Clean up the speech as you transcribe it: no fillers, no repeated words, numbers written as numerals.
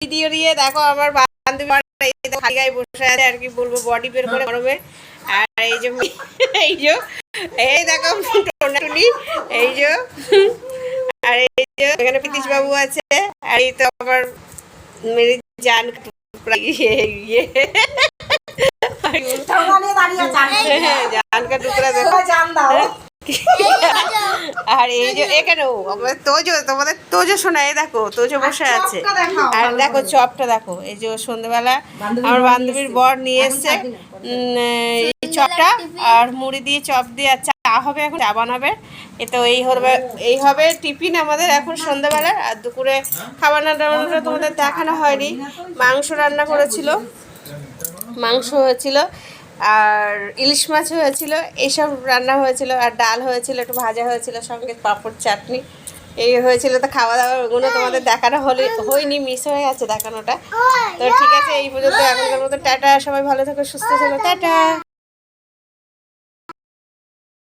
Video নিয়ে দেখো আমার বান্ধবী খালি গায়ে বসে আছে আর কি বলবো, বডি বের করে গরমে। আর এই দেখো টোনাটুনি, এই যে আর এই যে এখানে প্রীতিশ বাবু আছে। আর এই তো আমার মেরে জান জান কা টুকরা দেখো। আর এই যে এখানেও তোজো, তোমাদের তোজো শোনা, এই দেখো তোজো বসে আছে। আর দেখো চপটা দেখো, এই যে সন্ধ্যেবেলা আমার বান্ধবীর বর নিয়ে এসছে এই চপটা, আর মুড়ি দিয়ে চপ দিয়ে আর চা হবে, এখন চা বানাবে। এ তো এই হবে টিফিন আমাদের এখন সন্ধ্যেবেলা। আর দুপুরে খাবার রান্নাটা তোমাদের দেখানো হয়নি, মাংস রান্না করেছিল, মাংস হয়েছিল আর ইলিশ মাছ হয়েছিল, এইসব রান্না হয়েছিল। আর ডাল হয়েছিল, একটু ভাজা হয়েছিল, সঙ্গে পাঁপড় চাটনি এই হয়েছিল। তো খাওয়া দাওয়া ওগুলো তোমাদের দেখানো হয়নি, মিস হয়ে গেছে দেখানোটা। তো ঠিক আছে, এই পর্যন্ত এখনকার মতো টাটা, সবাই ভালো থাকো, সুস্থ থাকো, টাটা।